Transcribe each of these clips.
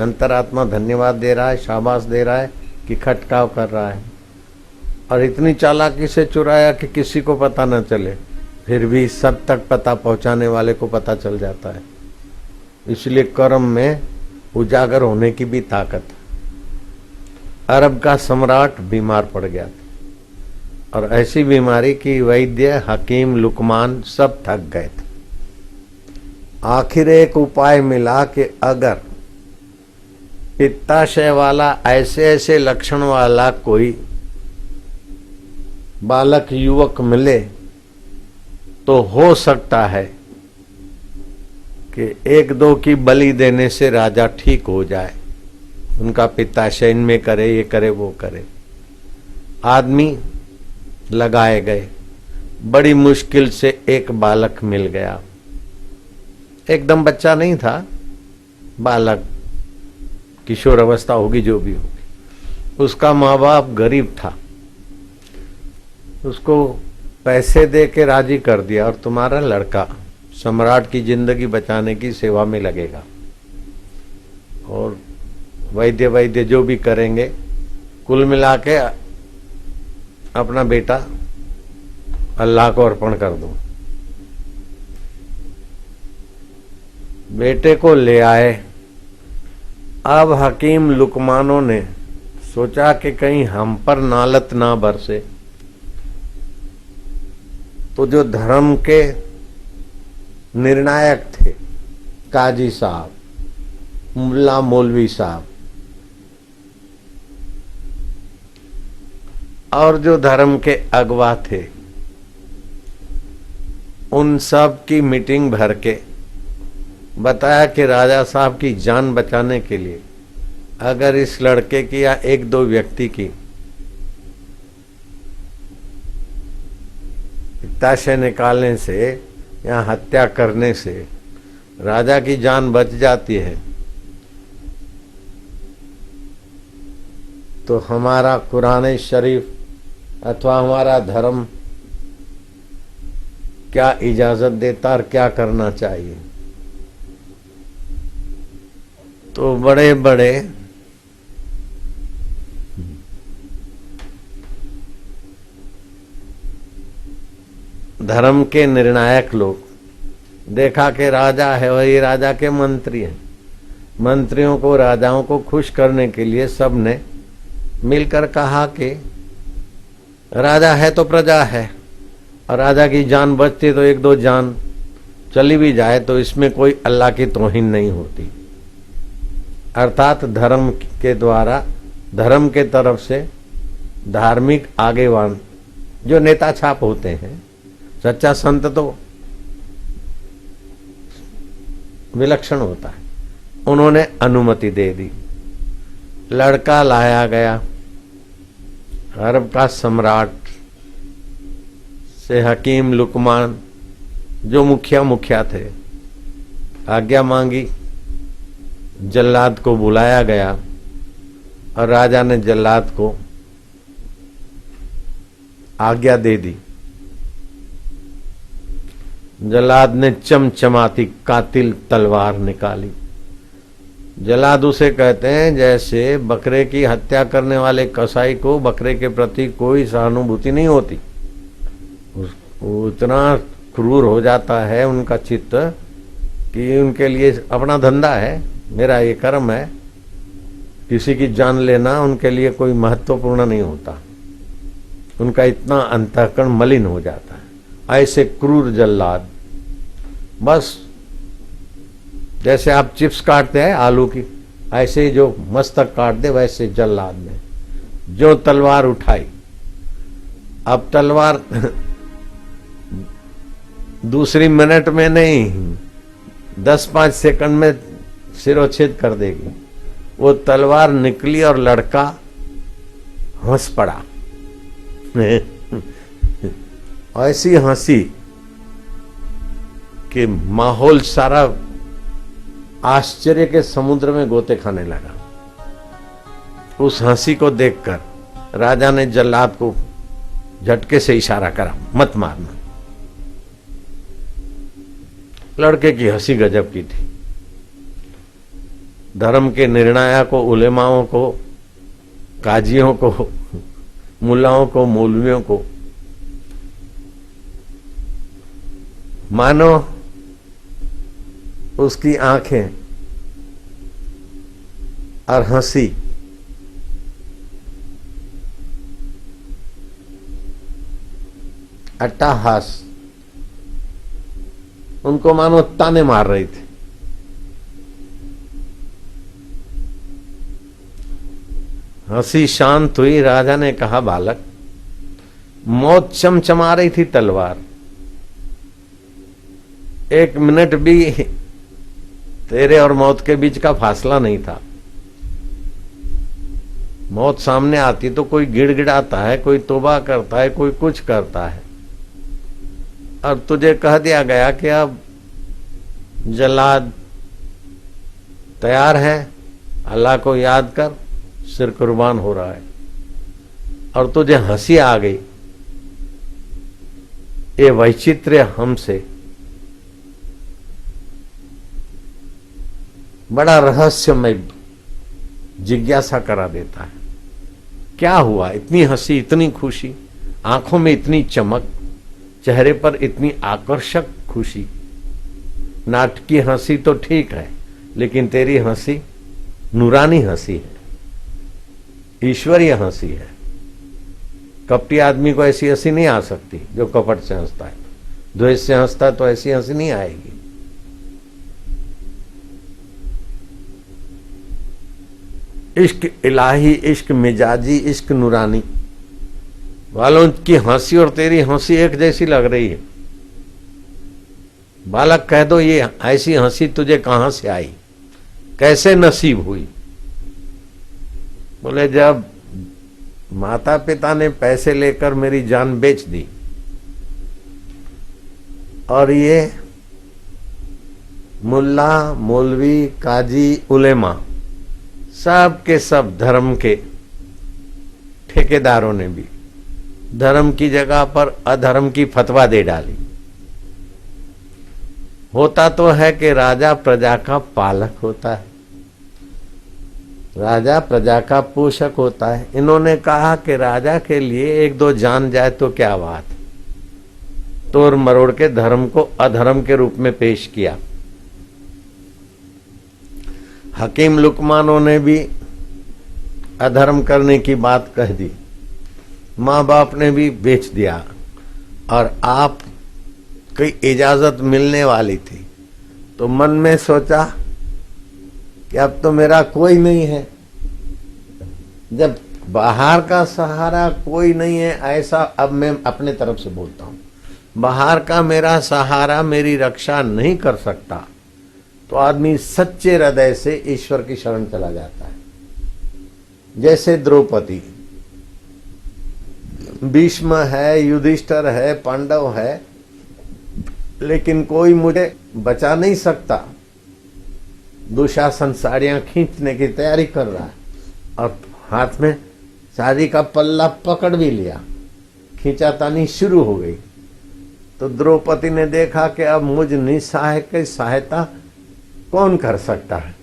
अंतरात्मा धन्यवाद दे रहा है, शाबाश दे रहा है कि खटकाव कर रहा है। और इतनी चालाकी से चुराया कि किसी को पता न चले, फिर भी सब तक पता पहुंचाने वाले को पता चल जाता है। इसलिए कर्म में उजागर होने की भी ताकत है। अरब का सम्राट बीमार पड़ गया था और ऐसी बीमारी की वैद्य हकीम लुकमान सब थक गए थे। आखिर एक उपाय मिला कि अगर पित्ताशय वाला ऐसे ऐसे लक्षण वाला कोई बालक युवक मिले तो हो सकता है कि एक दो की बलि देने से राजा ठीक हो जाए, उनका पित्ताशय इनमें करे, ये करे, वो करे। आदमी लगाए गए, बड़ी मुश्किल से एक बालक मिल गया। एकदम बच्चा नहीं था, बालक, किशोर अवस्था होगी जो भी होगी। उसका माँ बाप गरीब था, उसको पैसे दे के राजी कर दिया और तुम्हारा लड़का सम्राट की जिंदगी बचाने की सेवा में लगेगा और वैद्य जो भी करेंगे, कुल मिला के अपना बेटा अल्लाह को अर्पण कर दो। बेटे को ले आए। अब हकीम लुकमानों ने सोचा कि कहीं हम पर नालत ना बरसे, तो जो धर्म के निर्णायक थे, काजी साहब, मुल्ला मौलवी साहब, और जो धर्म के अगवा थे, उन सब की मीटिंग भर के बताया कि राजा साहब की जान बचाने के लिए अगर इस लड़के की या एक दो व्यक्ति की पित्ताशय निकालने से या हत्या करने से राजा की जान बच जाती है, तो हमारा कुरान शरीफ अथवा हमारा धर्म क्या इजाजत देता और क्या करना चाहिए। तो बड़े बड़े धर्म के निर्णायक लोग, देखा कि राजा है, वही राजा के मंत्री हैं, मंत्रियों को, राजाओं को खुश करने के लिए सब ने मिलकर कहा कि राजा है तो प्रजा है, और राजा की जान बचती तो एक दो जान चली भी जाए तो इसमें कोई अल्लाह की तौहीन नहीं होती। अर्थात धर्म के द्वारा, धर्म के तरफ से धार्मिक आगेवान जो नेता छाप होते हैं, सच्चा संत तो विलक्षण होता है, उन्होंने अनुमति दे दी। लड़का लाया गया। अरब का सम्राट से हकीम लुकमान जो मुखिया थे, आज्ञा मांगी, जल्लाद को बुलाया गया और राजा ने जल्लाद को आज्ञा दे दी। जल्लाद ने चमचमाती कातिल तलवार निकाली। जल्लाद उसे कहते हैं जैसे बकरे की हत्या करने वाले कसाई को बकरे के प्रति कोई सहानुभूति नहीं होती, वो इतना क्रूर हो जाता है उनका चित्त कि उनके लिए अपना धंधा है, मेरा ये कर्म है, किसी की जान लेना उनके लिए कोई महत्वपूर्ण नहीं होता। उनका इतना अंतःकरण मलिन हो जाता है। ऐसे क्रूर जल्लाद, बस जैसे आप चिप्स काटते हैं आलू की, ऐसे ही जो मस्तक काट दे, वैसे जल्लाद ने जो तलवार उठाई। अब तलवार दूसरी मिनट में नहीं, 10-5 सेकंड में सिरोच्छेद कर देगी। वो तलवार निकली और लड़का हंस पड़ा। ऐसी हंसी कि माहौल सारा आश्चर्य के समुद्र में गोते खाने लगा। उस हंसी को देखकर राजा ने जल्लाद को झटके से इशारा करा, मत मारना। लड़के की हंसी गजब की थी। धर्म के निर्णायकों, उलेमाओं को, काजियों को, मुल्लाओं को, मौलवियों को, मानो उसकी आंखें और हंसी अट्टहास उनको मानो ताने मार रही थी। हंसी शांत हुई। राजा ने कहा, बालक, मौत चमचमा रही थी तलवार। 1 मिनट भी तेरे और मौत के बीच का फासला नहीं था। मौत सामने आती तो कोई गिड़गिड़ाता है, कोई तौबा करता है, कोई कुछ करता है, और तुझे कह दिया गया कि अब जल्लाद तैयार है, अल्लाह को याद कर, सिर कुर्बान हो रहा है, और तुझे हंसी आ गई। ये वैचित्र्य हमसे बड़ा रहस्यमय जिज्ञासा करा देता है। क्या हुआ? इतनी हंसी, इतनी खुशी, आंखों में इतनी चमक, चेहरे पर इतनी आकर्षक खुशी। नाटकी हंसी तो ठीक है, लेकिन तेरी हंसी नूरानी हंसी है, ईश्वरीय हंसी है। कपटी आदमी को ऐसी हंसी नहीं आ सकती जो कपट से हंसता है। द्वेष से हंसता है तो ऐसी हंसी नहीं आएगी। इश्क इलाही, इश्क मिजाजी, इश्क नूरानी वालों की हंसी और तेरी हंसी एक जैसी लग रही है। बालक, कह दो, ये ऐसी हंसी तुझे कहां से आई, कैसे नसीब हुई? बोले, जब माता पिता ने पैसे लेकर मेरी जान बेच दी और ये मुल्ला, मौलवी, काजी, उलेमा, सब के सब धर्म के ठेकेदारों ने भी धर्म की जगह पर अधर्म की फतवा दे डाली। होता तो है कि राजा प्रजा का पालक होता है, राजा प्रजा का पोषक होता है। इन्होंने कहा कि राजा के लिए 1-2 जान जाए तो क्या बात, तोड़ मरोड़ के धर्म को अधर्म के रूप में पेश किया। हकीम लुकमानों ने भी अधर्म करने की बात कह दी, माँ बाप ने भी बेच दिया, और आप की इजाजत मिलने वाली थी तो मन में सोचा कि अब तो मेरा कोई नहीं है। जब बाहर का सहारा कोई नहीं है, ऐसा अब मैं अपने तरफ से बोलता हूं, बाहर का मेरा सहारा मेरी रक्षा नहीं कर सकता, तो आदमी सच्चे हृदय से ईश्वर की शरण चला जाता है। जैसे द्रौपदी, भीष्म है, युधिष्ठिर है, पांडव है, लेकिन कोई मुझे बचा नहीं सकता। दुशासन साड़ियां खींचने की तैयारी कर रहा है और हाथ में साड़ी का पल्ला पकड़ भी लिया, खींचातानी शुरू हो गई। तो द्रौपदी ने देखा कि अब मुझ निसहाय की सहायता कौन कर सकता है।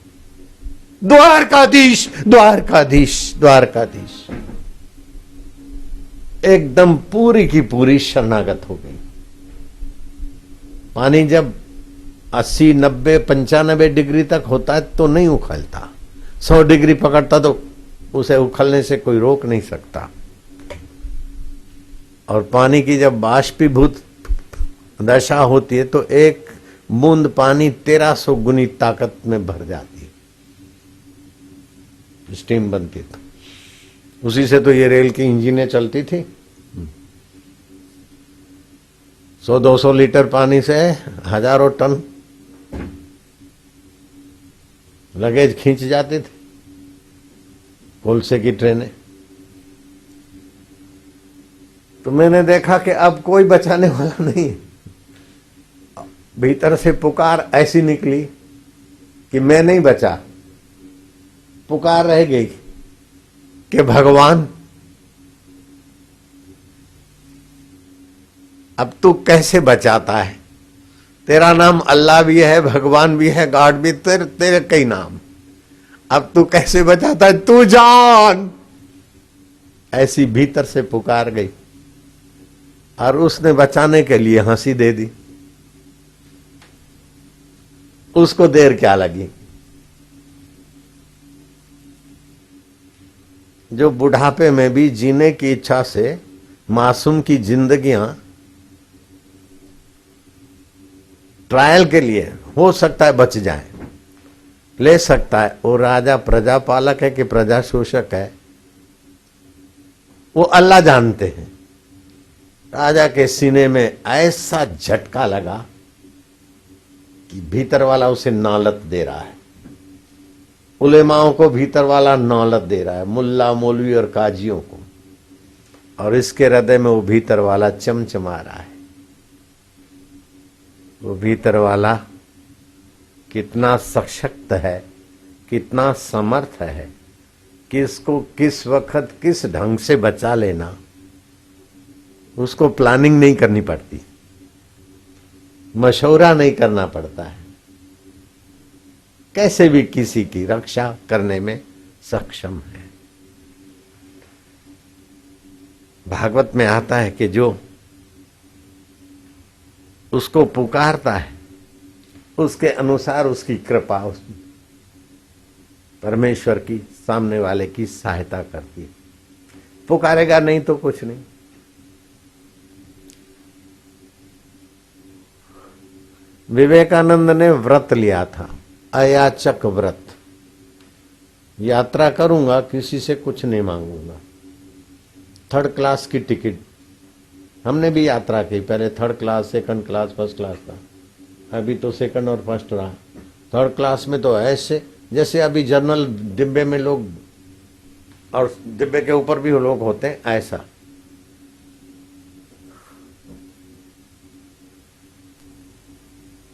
द्वारकाधीश, द्वारकाधीश, द्वारकाधीश, एकदम पूरी की पूरी शरणागत हो गई। पानी जब 80, 90, 95 डिग्री तक होता है तो नहीं उखलता, 100 डिग्री पकड़ता तो उसे उखलने से कोई रोक नहीं सकता। और पानी की जब बाष्पीभूत दशा होती है तो एक बूंद पानी 1300 गुनी ताकत में भर जाती है, स्टीम बनती तो उसी से तो ये रेल की इंजनें चलती थी। 100-200 लीटर पानी से हजारों टन लगेज खींच जाते थे कोलसे की ट्रेनें। तो मैंने देखा कि अब कोई बचाने वाला नहीं। भीतर से पुकार ऐसी निकली कि मैं नहीं बचा, पुकार रह गई कि भगवान अब तू कैसे बचाता है? तेरा नाम अल्लाह भी है, भगवान भी है, गॉड भी, तेरे कई नाम। अब तू कैसे बचाता है, तू जान, ऐसी भीतर से पुकार गई और उसने बचाने के लिए हंसी दे दी। उसको देर क्या लगी। जो बुढ़ापे में भी जीने की इच्छा से मासूम की जिंदगियां ट्रायल के लिए हो सकता है बच जाए, ले सकता है, वो राजा प्रजा पालक है कि प्रजा शोषक है, वो अल्लाह जानते हैं। राजा के सीने में ऐसा झटका लगा कि भीतर वाला उसे नौलत दे रहा है। उलेमाओं को भीतर वाला नौलत दे रहा है, मुल्ला मौलवी और काजियों को, और इसके हृदय में वो भीतर वाला चमचमा रहा है। वो भीतर वाला कितना सशक्त है, कितना समर्थ है कि इसको किस वक्त किस ढंग से बचा लेना, उसको प्लानिंग नहीं करनी पड़ती, मशवरा नहीं करना पड़ता है, कैसे भी किसी की रक्षा करने में सक्षम है। भागवत में आता है कि जो उसको पुकारता है उसके अनुसार उसकी कृपा परमेश्वर की सामने वाले की सहायता करती है। पुकारेगा नहीं तो कुछ नहीं। विवेकानंद ने व्रत लिया था, अयाचक व्रत। यात्रा करूंगा, किसी से कुछ नहीं मांगूंगा, 3rd क्लास की टिकट। हमने भी यात्रा की, पहले 3rd class, 2nd class, 1st class था, अभी तो 2nd और 1st रहा। 3rd क्लास में तो ऐसे जैसे अभी जनरल डिब्बे में लोग और डिब्बे के ऊपर भी लोग होते हैं, ऐसा।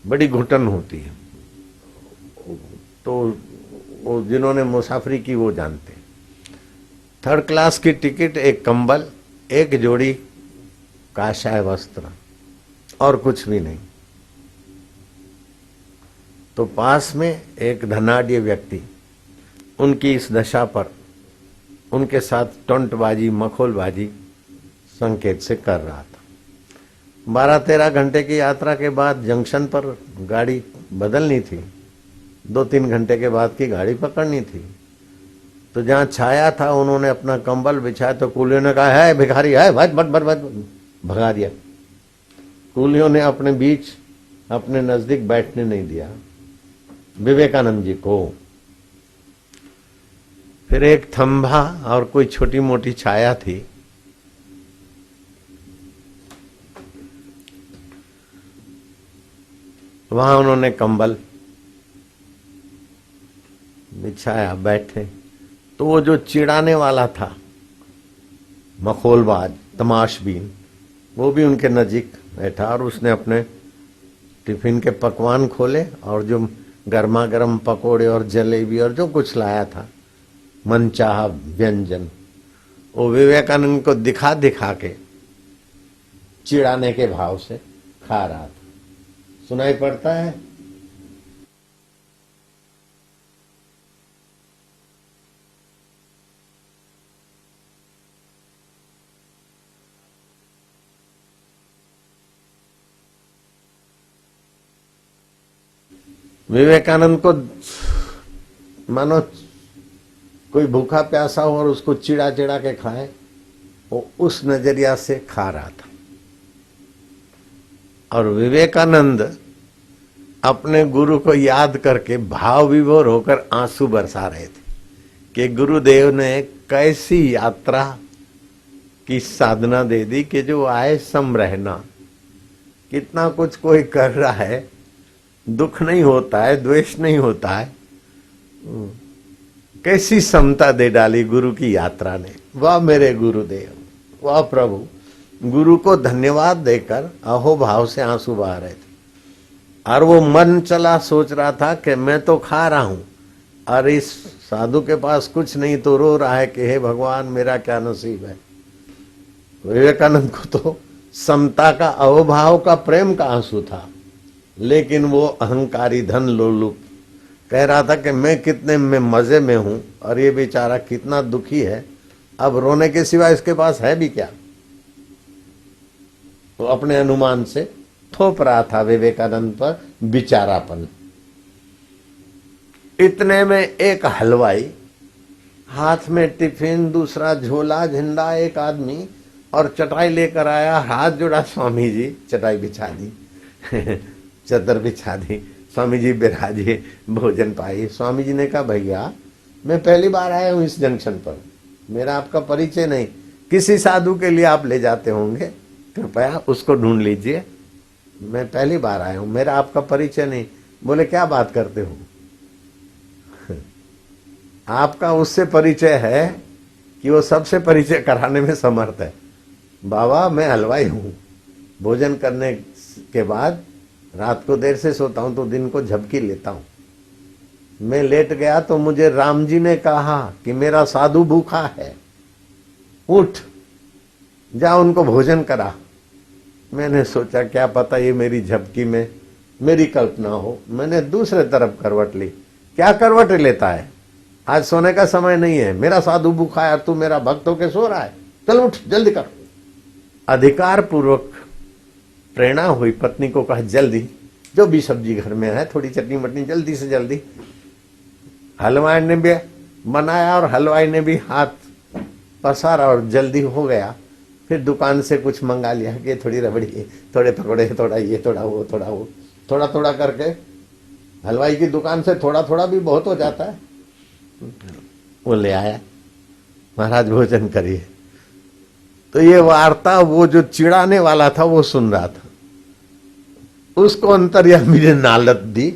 बड़ी घुटन होती है, तो वो जिन्होंने मुसाफरी की वो जानते हैं। 3rd क्लास की टिकट, एक कंबल, एक जोड़ी काशाय वस्त्र और कुछ भी नहीं। तो पास में एक धनाढ्य व्यक्ति उनकी इस दशा पर उनके साथ टोंटबाजी मखौलबाजी संकेत से कर रहा था। 12-13 घंटे की यात्रा के बाद जंक्शन पर गाड़ी बदलनी थी, 2-3 घंटे के बाद की गाड़ी पकड़नी थी। तो जहां छाया था उन्होंने अपना कंबल बिछाया, तो कूलियों ने कहा है भिखारी है, भट भट भट भट, भगा दिया। कूलियों ने अपने बीच अपने नजदीक बैठने नहीं दिया विवेकानंद जी को। फिर एक थंभा और कोई छोटी मोटी छाया थी, वहां उन्होंने कंबल बिछाया, बैठे। तो वो जो चिढ़ाने वाला था, मखौलबाज तमाशबीन, वो भी उनके नजीक बैठा और उसने अपने टिफिन के पकवान खोले और जो गर्मा गर्म पकोड़े और जलेबी और जो कुछ लाया था मनचाहा व्यंजन, वो विवेकानंद को दिखा दिखा के चिढ़ाने के भाव से खा रहा था। सुनाई पड़ता है? विवेकानंद को मानो कोई भूखा प्यासा हो और उसको चिड़ा चिड़ा के खाए, वो उस नजरिया से खा रहा था। और विवेकानंद अपने गुरु को याद करके भाव विभोर होकर आंसू बरसा रहे थे कि गुरुदेव ने कैसी यात्रा की साधना दे दी कि जो आए सम रहना। कितना कुछ कोई कर रहा है, दुख नहीं होता है, द्वेष नहीं होता है, कैसी समता दे डाली गुरु की यात्रा ने। वाह मेरे गुरुदेव, वाह प्रभु। गुरु को धन्यवाद देकर अहोभाव से आंसू बहा रहे थे। और वो मन चला सोच रहा था कि मैं तो खा रहा हूं और इस साधु के पास कुछ नहीं, तो रो रहा है कि हे भगवान मेरा क्या नसीब है। विवेकानंद को तो समता का, अहोभाव का, प्रेम का आंसू था, लेकिन वो अहंकारी धन लोलुप कह रहा था कि मैं कितने में मजे में हूं और ये बेचारा कितना दुखी है, अब रोने के सिवा इसके पास है भी क्या। तो अपने अनुमान से थोप रहा था विवेकानंद पर बिचारापन। इतने में एक हलवाई, हाथ में टिफिन, दूसरा झोला, झंडा, एक आदमी और चटाई लेकर आया, हाथ जोड़ा, स्वामी जी चटाई बिछा दी चदर बिछा दी, स्वामी जी बिराजे, भोजन पाई। स्वामी जी ने कहा भैया मैं पहली बार आया हूं इस जंक्शन पर, मेरा आपका परिचय नहीं, किसी साधु के लिए आप ले जाते होंगे, कृपया उसको ढूंढ लीजिए, मैं पहली बार आया हूं, मेरा आपका परिचय नहीं। बोले क्या बात करते हो आपका उससे परिचय है कि वो सबसे परिचय कराने में समर्थ है। बाबा मैं हलवाई हूं, भोजन करने के बाद रात को देर से सोता हूं तो दिन को झपकी लेता हूं। मैं लेट गया तो मुझे राम जी ने कहा कि मेरा साधु भूखा है, उठ जा उनको भोजन करा। मैंने सोचा क्या पता ये मेरी झपकी में मेरी कल्पना हो, मैंने दूसरे तरफ करवट ली। क्या करवट लेता है, आज सोने का समय नहीं है, मेरा साधु भूखा है, तू मेरा भक्त होके सो रहा है, चल उठ जल्दी कर। अधिकार पूर्वक प्रेरणा हुई, पत्नी को कहा जल्दी जो भी सब्जी घर में है, थोड़ी चटनी मटनी जल्दी से जल्दी। हलवाई ने भी बनाया और हलवाई ने भी हाथ पसारा और जल्दी हो गया। फिर दुकान से कुछ मंगा लिया कि थोड़ी रबड़ी, थोड़े पकौड़े, थोड़ा ये, थोड़ा वो, थोड़ा वो, थोड़ा थोड़ा करके। हलवाई की दुकान से थोड़ा थोड़ा भी बहुत हो जाता है। वो ले आया, महाराज भोजन करिए। तो ये वार्ता वो जो चिढ़ाने वाला था वो सुन रहा था, उसको अंतर्यामी ने नालत दी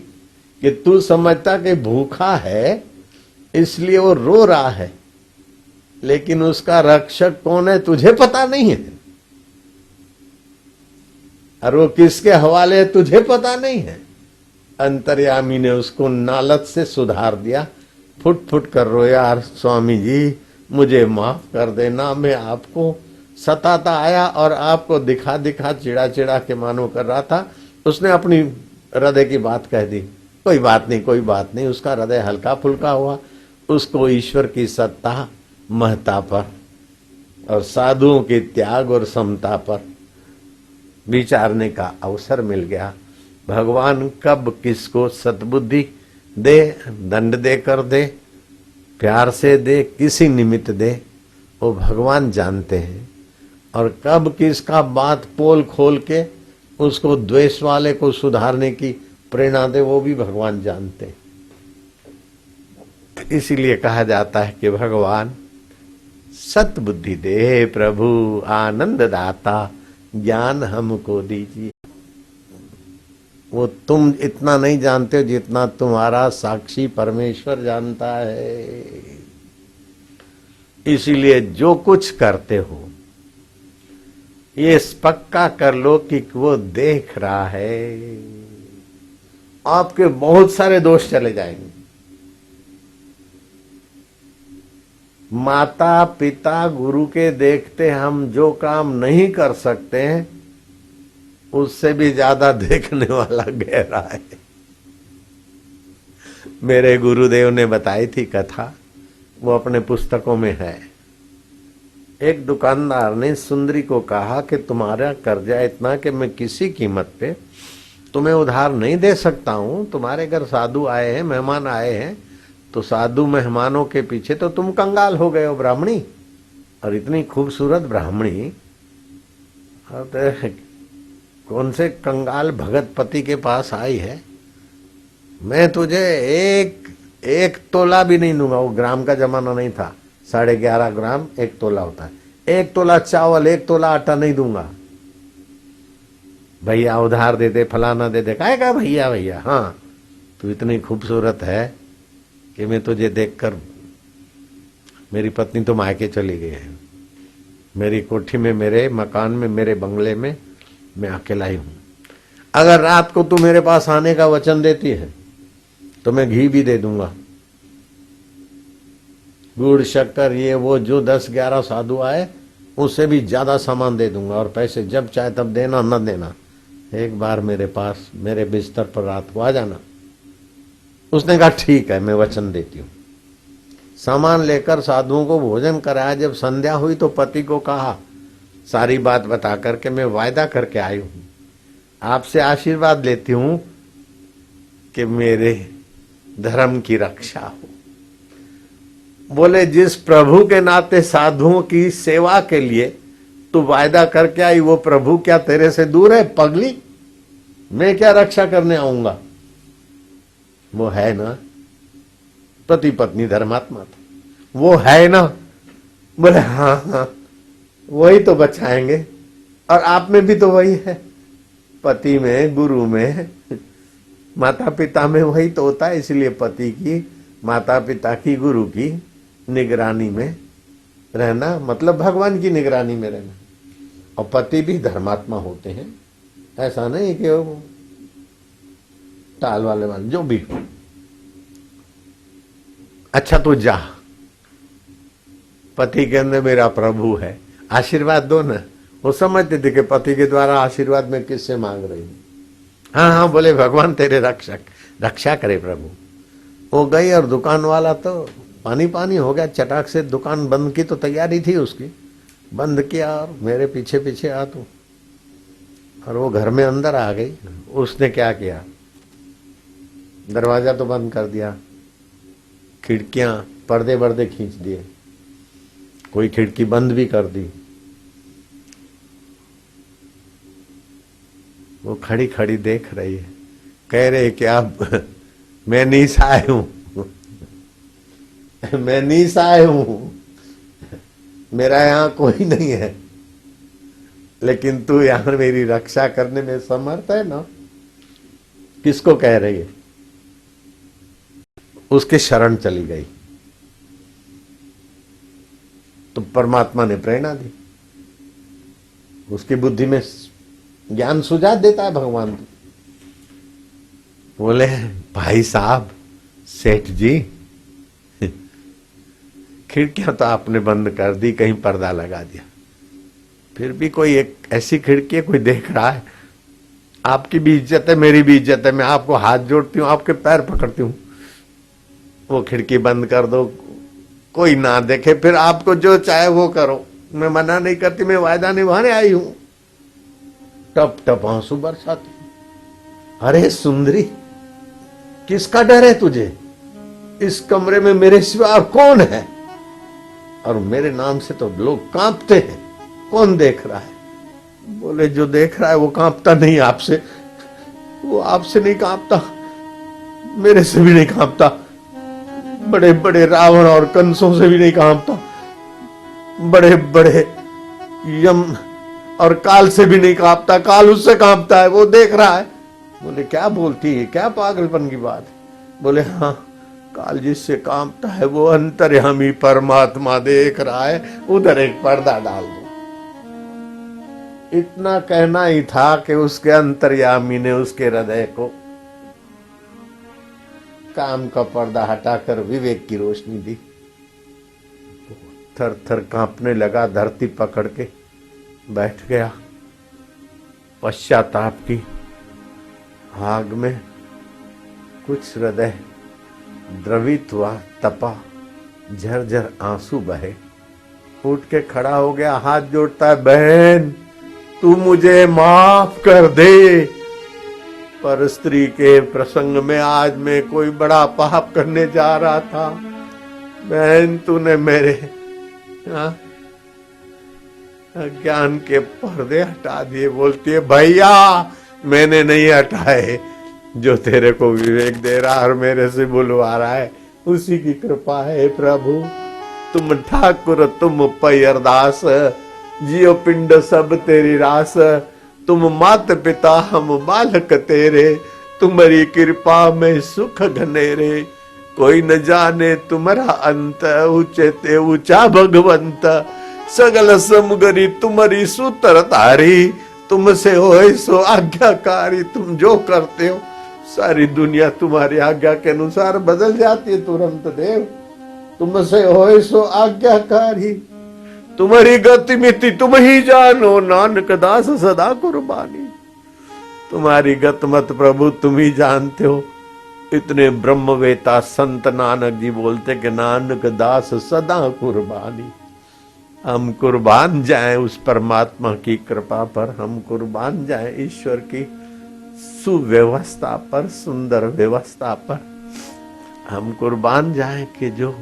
कि तू समझता कि भूखा है इसलिए वो रो रहा है, लेकिन उसका रक्षक कौन है तुझे पता नहीं है, और वो किसके हवाले है तुझे पता नहीं है। अंतर्यामी ने उसको नालत से सुधार दिया। फुट फुट कर रोया, स्वामी जी मुझे माफ कर देना, मैं आपको सताता आया और आपको दिखा दिखा चिड़ा चिड़ा के मानो कर रहा था। उसने अपनी हृदय की बात कह दी, कोई बात नहीं, कोई बात नहीं। उसका हृदय हल्का फुल्का हुआ, उसको ईश्वर की सत्ता, महत्ता पर और साधुओं के त्याग और समता पर विचारने का अवसर मिल गया। भगवान कब किसको सद्बुद्धि दे, दंड दे कर दे, प्यार से दे, किसी निमित्त दे, वो भगवान जानते हैं। और कब किसका बात पोल खोल के उसको द्वेष वाले को सुधारने की प्रेरणा दे, वो भी भगवान जानते हैं। इसीलिए कहा जाता है कि भगवान सतबुद्धि दे प्रभु, आनंद दाता, ज्ञान हमको दीजिए। वो तुम इतना नहीं जानते हो जितना तुम्हारा साक्षी परमेश्वर जानता है। इसीलिए जो कुछ करते हो ये पक्का कर लो कि वो देख रहा है, आपके बहुत सारे दोष चले जाएंगे। माता पिता गुरु के देखते हम जो काम नहीं कर सकते हैं उससे भी ज्यादा देखने वाला गहरा है। मेरे गुरुदेव ने बताई थी कथा, वो अपने पुस्तकों में है। एक दुकानदार ने सुंदरी को कहा कि तुम्हारा कर्जा इतना कि मैं किसी कीमत पे तुम्हें उधार नहीं दे सकता हूं। तुम्हारे घर साधु आए हैं, मेहमान आए हैं, तो साधु मेहमानों के पीछे तो तुम कंगाल हो गए हो ब्राह्मणी, और इतनी खूबसूरत ब्राह्मणी, कौन से कंगाल भगत पति के पास आई है, मैं तुझे एक तोला भी नहीं दूंगा। वो ग्राम का जमाना नहीं था, 11.5 ग्राम 1 तोला होता है। 1 तोला चावल, 1 तोला आटा नहीं दूंगा। भैया उधार दे दे, फलाना दे दे। कहेगा भैया भैया, हाँ तू इतनी खूबसूरत है कि मैं तुझे देखकर, मेरी पत्नी तो मायके चली गई है, मेरी कोठी में, मेरे मकान में, मेरे बंगले में मैं अकेला ही हूं। अगर रात को तू मेरे पास आने का वचन देती है तो मैं घी भी दे दूंगा, गुड़ शक्कर ये वो जो 10-11 साधु आए उससे भी ज्यादा सामान दे दूंगा, और पैसे जब चाहे तब देना, न देना। एक बार मेरे पास, मेरे बिस्तर पर रात को आ जाना। उसने कहा ठीक है, मैं वचन देती हूं। सामान लेकर साधुओं को भोजन कराया। जब संध्या हुई तो पति को कहा, सारी बात बता करके मैं वायदा करके आई हूं, आपसे आशीर्वाद लेती हूं कि मेरे धर्म की रक्षा हो। बोले जिस प्रभु के नाते साधुओं की सेवा के लिए तू वायदा करके आई, वो प्रभु क्या तेरे से दूर है पगली? मैं क्या रक्षा करने आऊंगा? वो है ना, पति पत्नी धर्मात्मा था, वो है ना। बोले हाँ हाँ, वही तो बचाएंगे। और आप में भी तो वही है, पति में, गुरु में, माता पिता में वही तो होता है। इसलिए पति की, माता पिता की, गुरु की निगरानी में रहना मतलब भगवान की निगरानी में रहना। और पति भी धर्मात्मा होते हैं, ऐसा नहीं कि वो टाल वाले जो भी हो। अच्छा तो जा, पति के अंदर मेरा प्रभु है, आशीर्वाद दो ना। वो समझते थे कि पति के द्वारा आशीर्वाद में किससे मांग रही हूं। हाँ हाँ, बोले भगवान तेरे रक्षा करे प्रभु। वो गई और दुकान वाला तो पानी पानी हो गया, चटाक से दुकान बंद की तो तैयारी थी उसकी, बंद किया और मेरे पीछे पीछे आ तू। और वो घर में अंदर आ गई। उसने क्या किया, दरवाजा तो बंद कर दिया, खिड़कियां पर्दे वर्दे खींच दिए, कोई खिड़की बंद भी कर दी। वो खड़ी खड़ी देख रही है, कह रहे कि आप मैं निसहाय हूं, मैं निसहाय हूं, मेरा यहां कोई नहीं है, लेकिन तू यहां मेरी रक्षा करने में समर्थ है ना। किसको कह रही है? उसके शरण चली गई तो परमात्मा ने प्रेरणा दी, उसकी बुद्धि में ज्ञान सुझा देता है भगवान। बोले भाई साहब, सेठ जी, खिड़कियां तो आपने बंद कर दी, कहीं पर्दा लगा दिया, फिर भी कोई एक ऐसी खिड़की कोई देख रहा है, आपकी भी इज्जत है, मेरी भी इज्जत है, मैं आपको हाथ जोड़ती हूं, आपके पैर पकड़ती हूं, वो खिड़की बंद कर दो, कोई ना देखे, फिर आपको जो चाहे वो करो, मैं मना नहीं करती, मैं वायदा निभाने आई हूं। टप टप आंसू बरसाती। अरे सुंदरी, किसका डर है तुझे? इस कमरे में मेरे सिवा और कौन है? और मेरे नाम से तो लोग कांपते हैं, कौन देख रहा है? बोले जो देख रहा है वो कांपता नहीं आपसे, वो आपसे नहीं कांपता, मेरे से भी नहीं कांपता, बड़े बड़े रावण और कंसों से भी नहीं कांपता, बड़े बड़े यम और काल से भी नहीं कांपता, काल उससे कांपता है, वो देख रहा है। बोले क्या बोलती है, क्या पागलपन की बात है? बोले हाँ, काल जिससे कांपता है वो अंतर्यामी परमात्मा देख रहा है, उधर एक पर्दा डाल दो। इतना कहना ही था कि उसके अंतर्यामी ने उसके हृदय को काम का पर्दा हटाकर विवेक की रोशनी दी। थर थर कांपने लगा, धरती पकड़ के बैठ गया। पश्चाताप की आग में कुछ हृदय द्रवित हुआ, तपा, झरझर आंसू बहे। उठ के खड़ा हो गया, हाथ जोड़ता है, बहन तू मुझे माफ कर दे, पर स्त्री के प्रसंग में आज मैं कोई बड़ा पाप करने जा रहा था, बहन तूने मेरे ज्ञान के पर्दे हटा दिए। बोलती है भैया मैंने नहीं हटाए, जो तेरे को विवेक दे रहा और मेरे से बुलवा रहा है उसी की कृपा है प्रभु। तुम ठाकुर तुम पै अरदास, जियो पिंड सब तेरी रास, तुम मात पिता हम बालक तेरे, तुम्हारी कृपा में सुख घनेरे, कोई न जाने तुम्हारा अंत, ऊंचे ते ऊंचा भगवंत, सगल समुगरी तुम्हारी सूत्र तारी, तुमसे होए सो आज्ञाकारी, तुम जो करते हो सारी दुनिया तुम्हारी आज्ञा के अनुसार बदल जाती है तुरंत देव, तुमसे होए सो आज्ञाकारी, तुम्हारी गतिमिति तुम ही जानो, नानक दास सदा कुर्बानी। तुम्हारी गत मत प्रभु तुम ही जानते हो, इतने ब्रह्मवेता संत नानक जी बोलते कि नानक दास सदा कुर्बानी। हम कुर्बान जाएं उस परमात्मा की कृपा पर, हम कुर्बान जाएं ईश्वर की सुव्यवस्था पर, सुंदर व्यवस्था पर। हम कुर्बान जाएं कि जो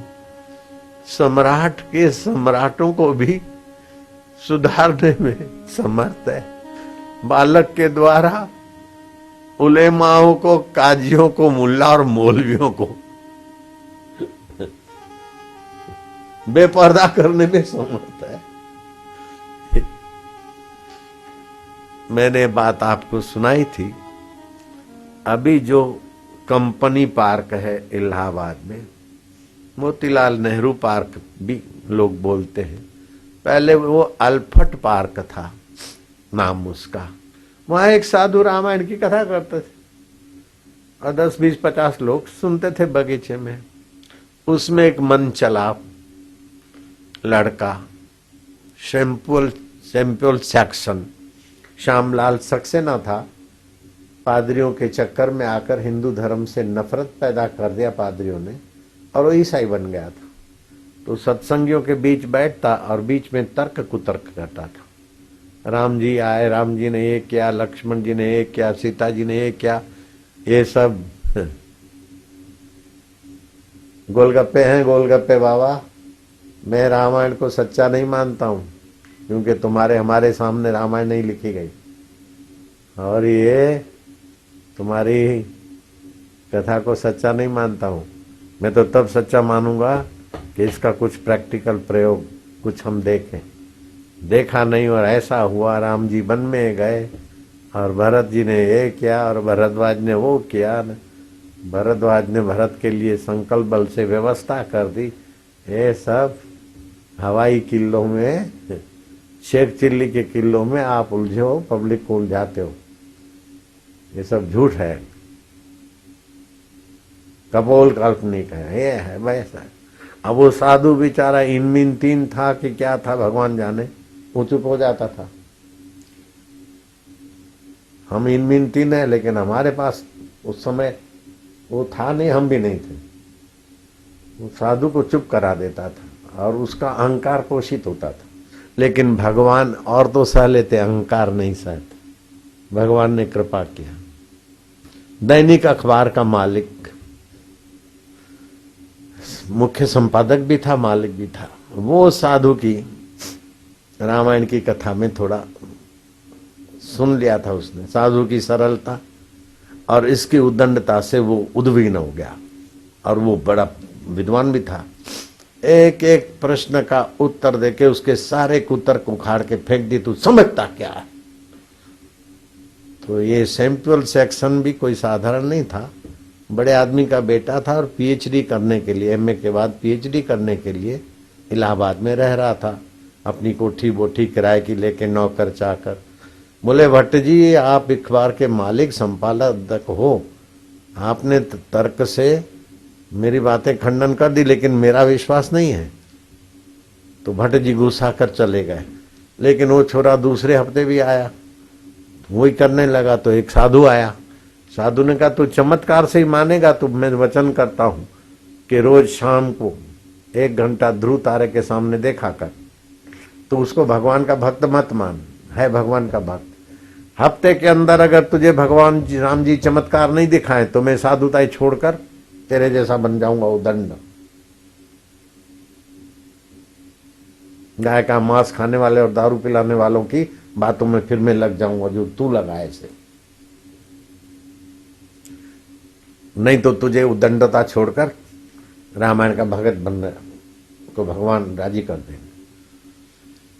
सम्राट के सम्राटों को भी सुधारने में समर्थ है, बालक के द्वारा उलेमाओं को, काजियों को, मुल्ला और मौलवियों को बेपर्दा करने में समर्थ है। मैंने बात आपको सुनाई थी, अभी जो कंपनी पार्क है इलाहाबाद में, मोतीलाल नेहरू पार्क भी लोग बोलते हैं, पहले वो अल्फट पार्क था नाम उसका। वहां एक साधु रामायण की कथा करते थे और 10, 20, 50 लोग सुनते थे बगीचे में। उसमें एक मन चला लड़का, सैम्पल सैक्सन, श्यामलाल सक्सेना था, पादरियों के चक्कर में आकर हिंदू धर्म से नफरत पैदा कर दिया पादरियों ने, और वो ईसाई बन गया था। तो सत्संगियों के बीच बैठता और बीच में तर्क कुतर्क करता था। राम जी आए, राम जी ने ये किया, लक्ष्मण जी ने ये किया, सीता जी ने ये किया, ये सब गोलगप्पे हैं गोलगप्पे बाबा। मैं रामायण को सच्चा नहीं मानता हूं, क्योंकि तुम्हारे हमारे सामने रामायण नहीं लिखी गई, और ये तुम्हारी कथा को सच्चा नहीं मानता हूं। मैं तो तब सच्चा मानूंगा कि इसका कुछ प्रैक्टिकल प्रयोग कुछ हम देखें। देखा नहीं, और ऐसा हुआ, राम जी वन में गए और भरत जी ने ये किया और भरद्वाज ने वो किया। भरद्वाज ने भरत के लिए संकल्प बल से व्यवस्था कर दी। ये सब हवाई किल्लों में, शेख चिल्ली के किल्लों में आप उलझे हो, पब्लिक को उलझाते हो, ये सब झूठ है, कपोल काल्पनिक है, ये है वैसा। अब वो साधु बेचारा इनमीन तीन था कि क्या था भगवान जाने, वो चुप हो जाता था। हम इनमीन तीन है, लेकिन हमारे पास उस समय वो था नहीं, हम भी नहीं थे। वो साधु को चुप करा देता था और उसका अहंकार पोषित होता था। लेकिन भगवान और तो सह लेते, अहंकार नहीं सहते। भगवान ने कृपा किया। दैनिक अखबार का मालिक, मुख्य संपादक भी था, मालिक भी था। वो साधु की रामायण की कथा में थोड़ा सुन लिया था उसने। साधु की सरलता और इसकी उद्दंडता से वो उद्विग्न हो गया, और वो बड़ा विद्वान भी था। एक एक प्रश्न का उत्तर देके उसके सारे कुतर्क उखाड़ के फेंक दी। तू समझता क्या है? तो ये सैम्पल सेक्शन भी कोई साधारण नहीं था, बड़े आदमी का बेटा था, और पीएचडी करने के लिए, एमए के बाद पीएचडी करने के लिए इलाहाबाद में रह रहा था, अपनी कोठी बोठी किराए की लेके, नौकर चाकर। बोले भट्ट जी, आप अखबार के मालिक संपादक हो, आपने तर्क से मेरी बातें खंडन कर दी, लेकिन मेरा विश्वास नहीं है। तो भट्ट जी गुस्सा कर चले गए। लेकिन वो छोरा दूसरे हफ्ते भी आया, वही करने लगा। तो एक साधु आया, साधु ने कहा तू चमत्कार से ही मानेगा, तो मैं वचन करता हूं कि रोज शाम को 1 घंटा ध्रुव तारे के सामने देखा कर। तो उसको भगवान का भक्त मत मान, है भगवान का भक्त। हफ्ते के अंदर अगर तुझे भगवान जी राम जी चमत्कार नहीं दिखाए, तो मैं साधुताई छोड़कर तेरे जैसा बन जाऊंगा उदंड। गाय का मांस खाने वाले और दारू पिलाने वालों की बातों में फिर मैं लग जाऊंगा, जो तू लगा ऐसे। नहीं तो तुझे उदंडता छोड़कर रामायण का भगत बनने को भगवान राजी कर देंगे।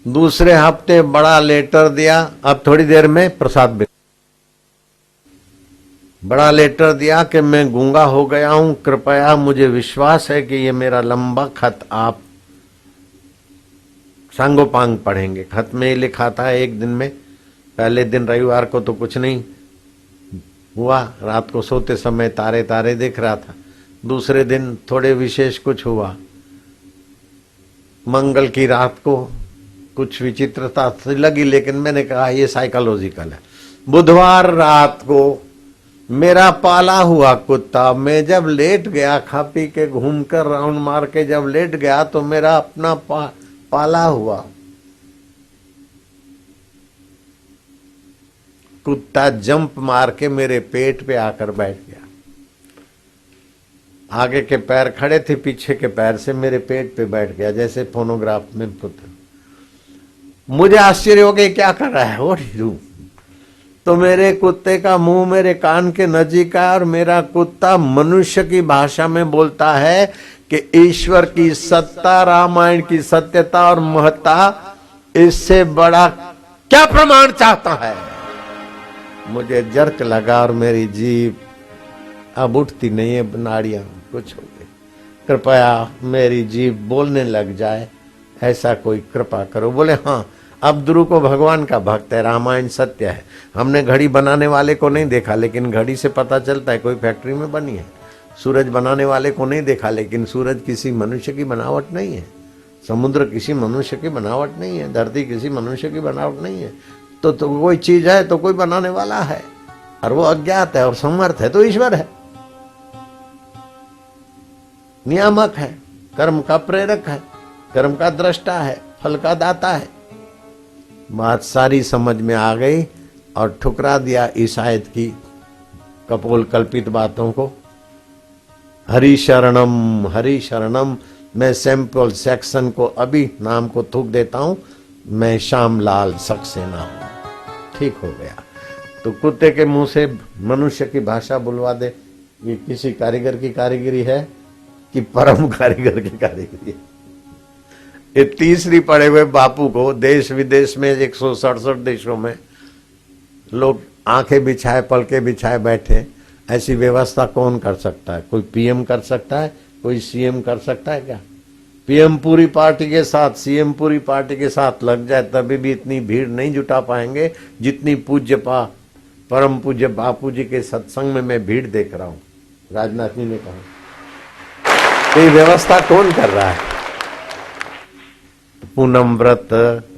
दूसरे हफ्ते बड़ा लेटर दिया। अब थोड़ी देर में प्रसाद बड़ा लेटर दिया कि मैं गूंगा हो गया हूं, कृपया मुझे विश्वास है कि ये मेरा लंबा खत आप सांगोपांग पढ़ेंगे। खत में ही लिखा था एक दिन में, पहले दिन रविवार को तो कुछ नहीं हुआ, रात को सोते समय तारे तारे देख रहा था। दूसरे दिन थोड़े विशेष कुछ हुआ। मंगल की रात को कुछ विचित्रता लगी, लेकिन मैंने कहा ये साइकोलॉजिकल है। बुधवार रात को मेरा पाला हुआ कुत्ता, मैं जब लेट गया खा पी के घूम कर राउंड मार के जब लेट गया तो मेरा अपना पाला हुआ कुत्ता जंप मार के मेरे पेट पे आकर बैठ गया। आगे के पैर खड़े थे, पीछे के पैर से मेरे पेट पे बैठ गया, जैसे फोनोग्राफ में पुत्र। मुझे आश्चर्य हो गया क्या कर रहा है वो ढीरू। तो मेरे कुत्ते का मुंह मेरे कान के नजीक है और मेरा कुत्ता मनुष्य की भाषा में बोलता है कि ईश्वर की सत्ता, रामायण की सत्यता और महत्ता, इससे बड़ा क्या प्रमाण चाहता है। मुझे जर्क लगा और मेरी जीभ अब उठती नहीं है, नाड़ियां कुछ हो गई। कृपया मेरी जीभ बोलने लग जाए, ऐसा कोई कृपा करो। बोले हाँ, अब ध्रुव को भगवान का भक्त है, रामायण सत्य है। हमने घड़ी बनाने वाले को नहीं देखा, लेकिन घड़ी से पता चलता है कोई फैक्ट्री में बनी है। सूरज बनाने वाले को नहीं देखा, लेकिन सूरज किसी मनुष्य की बनावट नहीं है। समुद्र किसी मनुष्य की बनावट नहीं है। धरती किसी मनुष्य की बनावट नहीं है। तो कोई चीज है तो कोई बनाने वाला है, और वो अज्ञात है और समर्थ है तो ईश्वर है। नियामक है, कर्म का प्रेरक है, कर्म का दृष्टा है, फल का दाता है। बात सारी समझ में आ गई और ठुकरा दिया ईसायत की कपोल कल्पित बातों को। हरि शरणम, हरि शरणम। मैं सैंपल सेक्शन को अभी नाम को थूक देता हूं, मैं श्यामलाल सक्सेना हूं। ठीक हो गया। तो कुत्ते के मुंह से मनुष्य की भाषा बुलवा दे, ये किसी कारीगर की कारीगरी है कि परम कारीगर की कारीगरी है। ये तीसरी पड़े हुए बापू को देश विदेश में 167 देशों में लोग आंखें बिछाए पलके बिछाए बैठे, ऐसी व्यवस्था कौन कर सकता है? कोई पीएम कर सकता है? कोई सीएम कर सकता है क्या? पीएम पूरी पार्टी के साथ, सीएम पूरी पार्टी के साथ लग जाए तभी भी इतनी भीड़ नहीं जुटा पाएंगे जितनी परम पूज्य बापू जी के सत्संग में मैं भीड़ देख रहा हूं। राजनाथ जी ने कहा ये व्यवस्था कौन कर रहा है? पूनम व्रत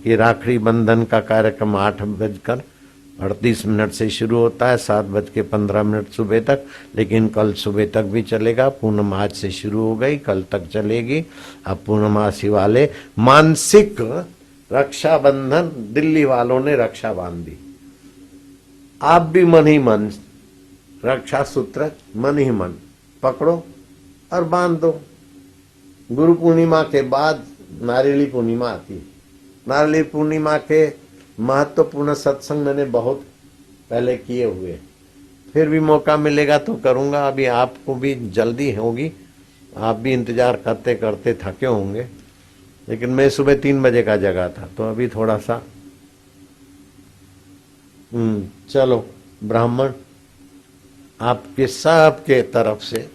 की राखड़ी बंधन का कार्यक्रम 8:38 से शुरू होता है, 7:15 सुबह तक, लेकिन कल सुबह तक भी चलेगा। पूनम आज से शुरू हो गई, कल तक चलेगी। अब पूर्णमासी वाले मानसिक रक्षाबंधन, दिल्ली वालों ने रक्षा बांध दी। आप भी मन ही मन रक्षा सूत्र मन ही मन पकड़ो और बांध दो। गुरु पूर्णिमा के बाद नारियली पूर्णिमा आती है। नारियली पूर्णिमा के महत्वपूर्ण सत्संग मैंने बहुत पहले किए हुए, फिर भी मौका मिलेगा तो करूंगा। अभी आपको भी जल्दी होगी, आप भी इंतजार करते करते थके होंगे, लेकिन मैं सुबह 3 बजे का जगा था, तो अभी थोड़ा सा चलो। ब्राह्मण आपके सबके तरफ से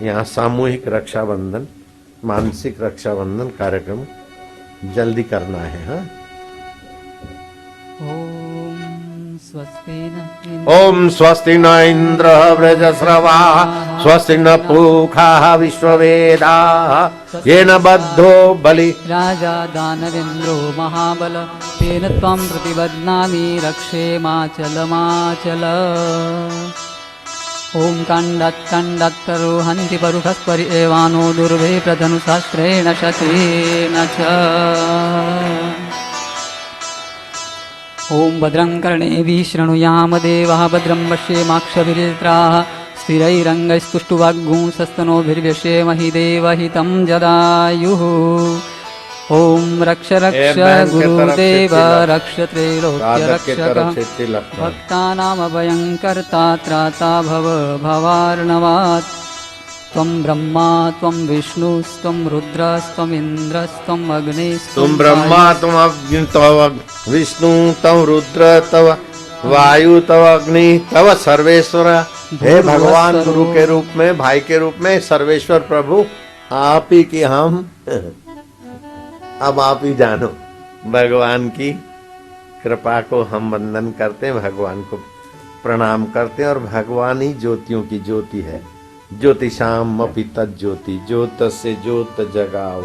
यहाँ सामूहिक रक्षाबंधन, मानसिक रक्षाबंधन कार्यक्रम जल्दी करना है। हाँ, ओम स्वस्ति न इंद्र वृजस्रवा स्वस्ति न पूषा विश्ववेदाः येन बद्धो बलि राजा दानवेन्द्रो महाबल तेन त्वं प्रतिबध्नामि रक्षेमाचलमाचल। ओम कंडत्तरोहन्ति परुखस्परि एवानो दुर्वे प्रधनुशास्त्रेण शतेन च। ओम भद्रं कर्णेभिः शृणुयाम देवाः भद्रं पश्येमाक्षभिर्यजत्राः स्थिरैरङ्गैस्तुष्टुवाग्गुंसस्तनोभिर्व्यशेमहि देवहितं जदायुः। ओम रक्ष रक्ष गुरुदेव रक्ष त्रैलोक्य रक्षक भक्तानामभयंकर्ता त्राता भव भवार्णवात्। त्वं ब्रह्मा त्वं विष्णुस्त्वं रुद्रस्त्वं इन्द्रस्त्वं अग्निस्त्वं ब्रह्मा त्वं विष्णु तव रुद्र तव वायु तव अग्नि तव सर्वेश्वर। हे भगवान, गुरु के रूप में, भाई के रूप में, सर्वेश्वर प्रभु आप ही की हम अब आप ही जानो। भगवान की कृपा को हम वंदन करते हैं, भगवान को प्रणाम करते हैं, और भगवान ही ज्योतियों की ज्योति है। ज्योतिषाम अपि तज्ज्योति, ज्योत से ज्योत जगाओ,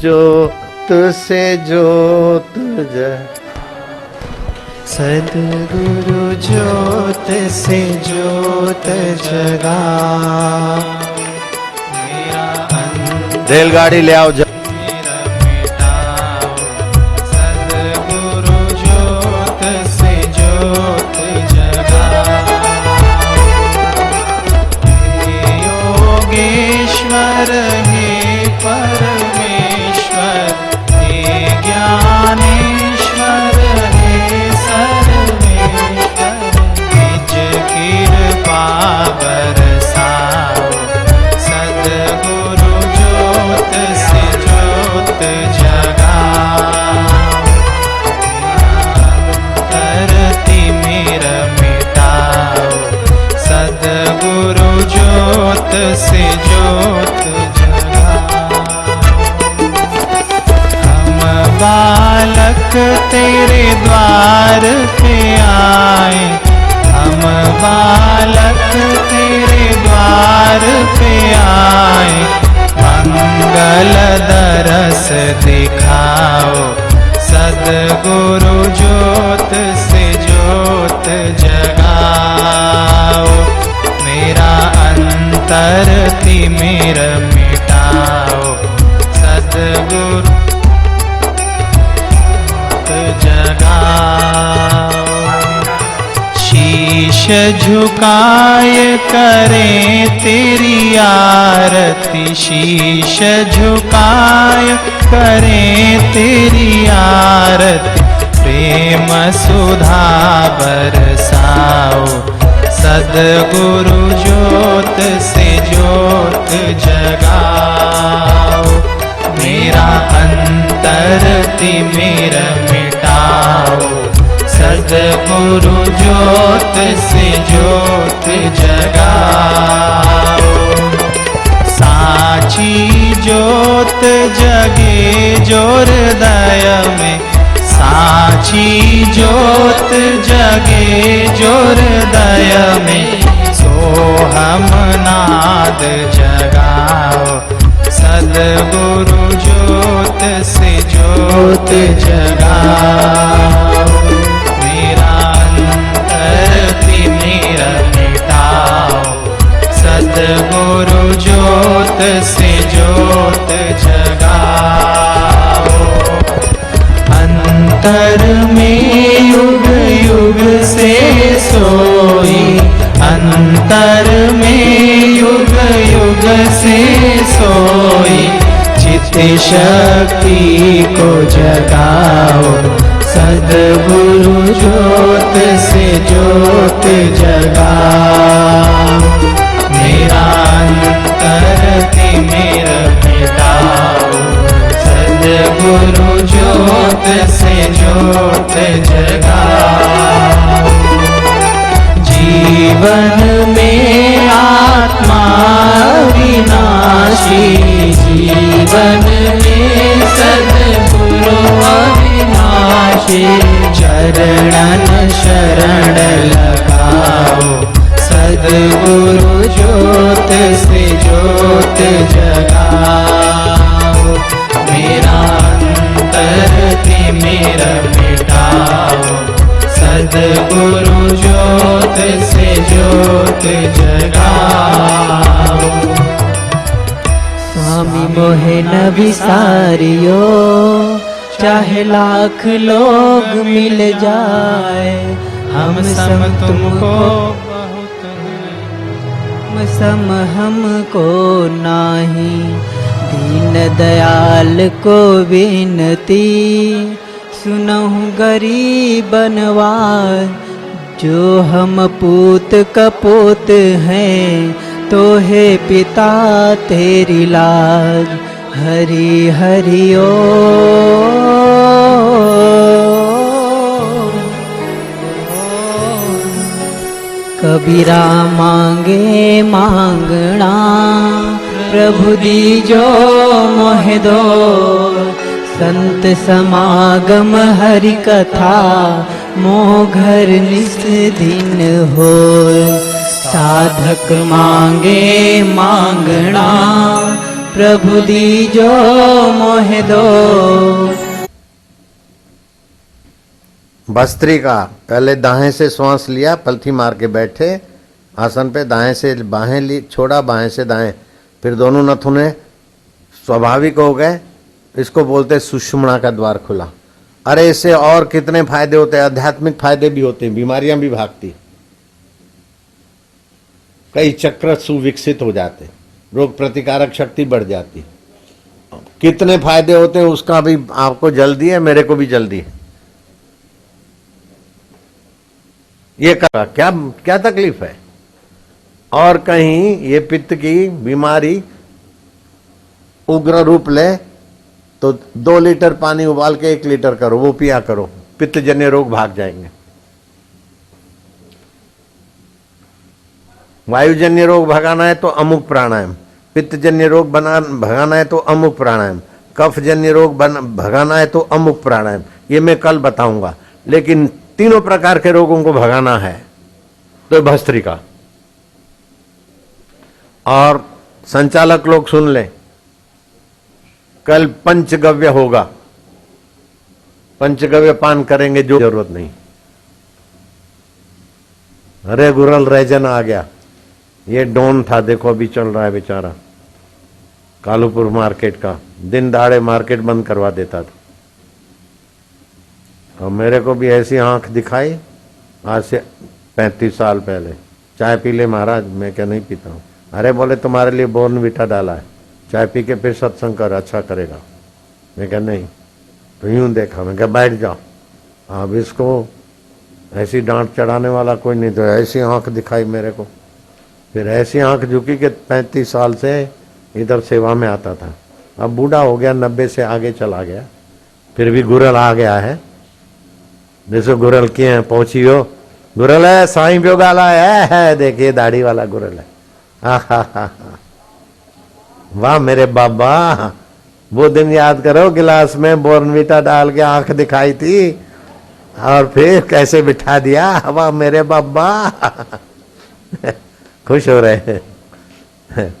ज्योत से ज्योत सद्गुरु ज्योत से ज्योत जगा। मेरा रेलगाड़ी ले आओ। मेरा मिटाओ। सद्गुरु ज्योत से ज्योत जगा। हे योगेश्वर हे परमेश्वर हे ज्ञानेश्वर हे सर्वेश्वर निज कृपा बरसाओ। सद्गुरु ज्योत से ज्योत जगाओ। अंतरति मेरा मिटाओ। सद्गुरु ज्योत से ज्योत जगाओ। हम बालक तेरे द्वार पे आए। हम बालक तेरे द्वार पे आए। मंगल दरस दिखाओ। सद्गुरु ज्योत से ज्योत जगाओ। मेरा अंतर तिमिर मिटाओ। सद्गुरु जगाओ। शीश झुकाए करें तेरी आरती। शीश झुकाए करें तेरी आरती। प्रेम सुधा बरसाओ। सद्गुरु ज्योत से ज्योत जगाओ। मेरा अंतर तिमिर मिटाओ। सद्गुरु ज्योत से ज्योत जगाओ। साची ज्योत जगे जो हृदय में। साची ज्योत जगे जो हृदय में। सोहम नाद जगाओ। सद्गुरु ज्योत से ज्योत जगाओ। मेरा अंतर तिमिर मिटाओ। सद्गुरु ज्योत से ज्योत जगाओ। अंतर में युग युग से सोई। अंतर में युग युग से सोई। चित्त शक्ति को जगाओ। सद्गुरु ज्योत से ज्योत जगाओ। मेरा अंतर तिमिर मिटाओ। सद्गुरु ज्योत से ज्योत जगाओ। जीवन में आत्मा विनाशी। जीवन में सद्गुरु अविनाशी। चरणन शरण लगाओ। सद्गुरु ज्योत से ज्योत जगाओ। मेरा अंतर तिमिर मिटाओ। सद्गुरु ज्योत से ज्योत जगाओ। स्वामी मोहे न विसारियो। चाहे लाख लोग मिल जाए। हम सम तुमको बहुत हैं। हम सम हमको नाही। दीन दयाल को विनती। सुनहु गरीबनवा। जो हम पूत कपूत हैं। तो हे पिता तेरी लाज। हरि हरि ओ। कबीरा मांगे मांगना। प्रभु दीजो मोहे दो। संत समागम हरि कथा। मोह घर निस दिन हो। साधक मांगे मांगना। प्रभु दीजो मोहे दो। भस्त्री का पहले दाएं से श्वास लिया, पलथी मार के बैठे आसन पे, दाएं से बाहें ली, छोड़ा, बाएं से दाएं, फिर दोनों नथुने स्वाभाविक हो गए। इसको बोलते सुषुम्ना का द्वार खुला। अरे इससे और कितने फायदे होते हैं, आध्यात्मिक फायदे भी होते हैं, बीमारियां भी भागती, कई चक्र सुविकसित हो जाते, रोग प्रतिकारक शक्ति बढ़ जाती। कितने फायदे होते हैं उसका भी आपको जल्दी है, मेरे को भी जल्दी है। ये क्या क्या तकलीफ है। और कहीं ये पित्त की बीमारी उग्र रूप ले तो 2 लीटर पानी उबाल के 1 लीटर करो, वो पिया करो, पित्तजन्य रोग भाग जाएंगे। वायुजन्य रोग भगाना है तो अमुक प्राणायाम, पित्तजन्य रोग भगाना है तो अमुक प्राणायाम, कफजन्य रोग भगाना है तो अमुक प्राणायाम। ये मैं कल बताऊंगा। लेकिन तीनों प्रकार के रोगों को भगाना है तो भस्त्रिका। और संचालक लोग सुन ले, कल पंचगव्य होगा, पंचगव्य पान करेंगे, जो जरूरत नहीं। अरे गुरल रैजन आ गया, ये डॉन था, देखो अभी चल रहा है बेचारा, कालूपुर मार्केट का, दिन दाड़े मार्केट बंद करवा देता था। और मेरे को भी ऐसी आंख दिखाई आज से 35 साल पहले, चाय पी ले महाराज, मैं क्या नहीं पीता हूं। अरे बोले तुम्हारे लिए बोर्नविटा डाला है, चाय पी के फिर सत्संग कर, अच्छा करेगा। मैं क्या नहीं, तो यूं देखा, मैं क्या बैठ जाओ। अब इसको ऐसी डांट चढ़ाने वाला कोई नहीं, तो ऐसी आंख दिखाई मेरे को, फिर ऐसी आंख झुकी कि 35 साल से इधर सेवा में आता था। अब बूढ़ा हो गया, 90 से आगे चला गया, फिर भी गुरल आ गया है। जैसे गुरल किए हैं, पहुंची हो गुरल है, साईं प्यो गाला है, देखिए दाढ़ी वाला गुरल है। वाह मेरे बाबा, वो दिन याद करो, गिलास में बोर्नविटा डाल के आंख दिखाई थी और फिर कैसे बिठा दिया। वाह मेरे बाबा खुश हो रहे हैं।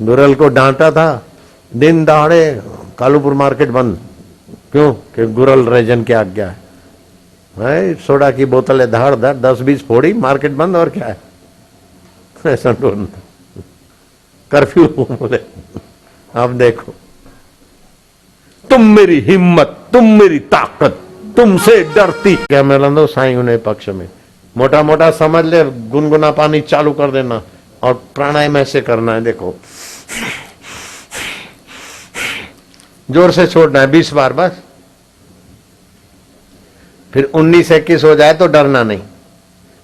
गुरल को डांटा था, दिन दहाड़े कालूपुर मार्केट बंद, क्यों कि गुरल रेजन की आज्ञा है। सोडा की बोतल है, धाड़ धाड़ 10-20 फोड़ी, मार्केट बंद, और क्या है। ऐसा कर्फ्यू बोले। अब देखो, तुम मेरी हिम्मत, तुम मेरी ताकत, तुमसे डरती क्या मिला दो साईं उन्हें पक्ष में। मोटा मोटा समझ ले, गुनगुना पानी चालू कर देना और प्राणायाम ऐसे करना है, देखो जोर से छोड़ना है 20 बार बस। फिर 19-21 हो जाए तो डरना नहीं,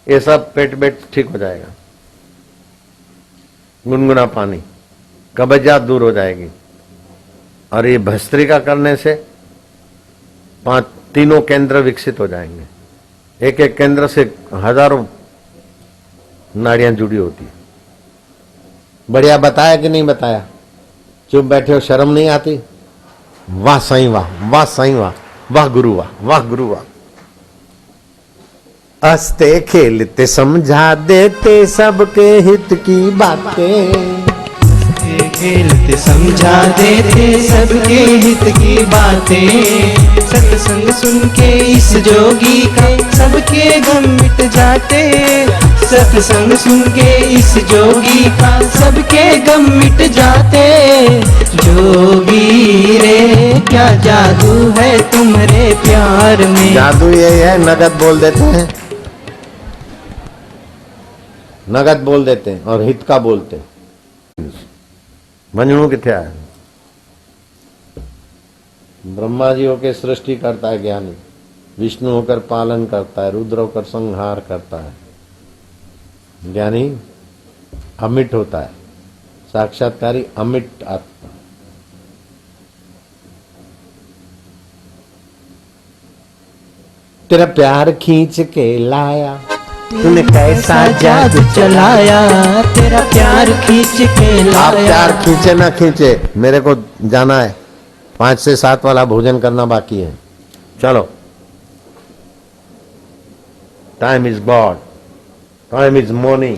ये सब पेट ठीक हो जाएगा। गुनगुना पानी, कब्जियत दूर हो जाएगी। और ये भस्त्रिका करने से 3 केंद्र विकसित हो जाएंगे। एक एक केंद्र से हजारों नाड़ियां जुड़ी होती है। बढ़िया बताया कि नहीं बताया? चुप बैठे हो, शर्म नहीं आती? वाह साईं वाह, वाह साईं वाह, वाह गुरु वाह, वाह गुरु वाह। हंसते खेलते समझा देते सबके हित की बातें, खेलते समझा देते सबके हित की बातें। सत्संग सुन के इस जोगी का सबके गम मिट जाते। सत्संग सुन के इस जोगी का सबके गम मिट जाते। जोगी रे क्या जादू है तुम्हारे प्यार में। जादू यही है, नगद बोल देते हैं, नगद बोल देते हैं और हित का बोलते हैं। मंजनू किथे है? ब्रह्मा जी होकर सृष्टि करता है ज्ञानी, विष्णु होकर पालन करता है, रुद्र होकर संहार करता है, ज्ञानी अमिट होता है, साक्षात्कारी अमिट आत्मा। तेरा प्यार खींच के लाया, तूने कैसा जादू चलाया। तेरा प्यार खींच के लाया। आप प्यार खींचे ना खींचे, मेरे को जाना है, 5 से 7 वाला भोजन करना बाकी है। चलो, time is God, time is money.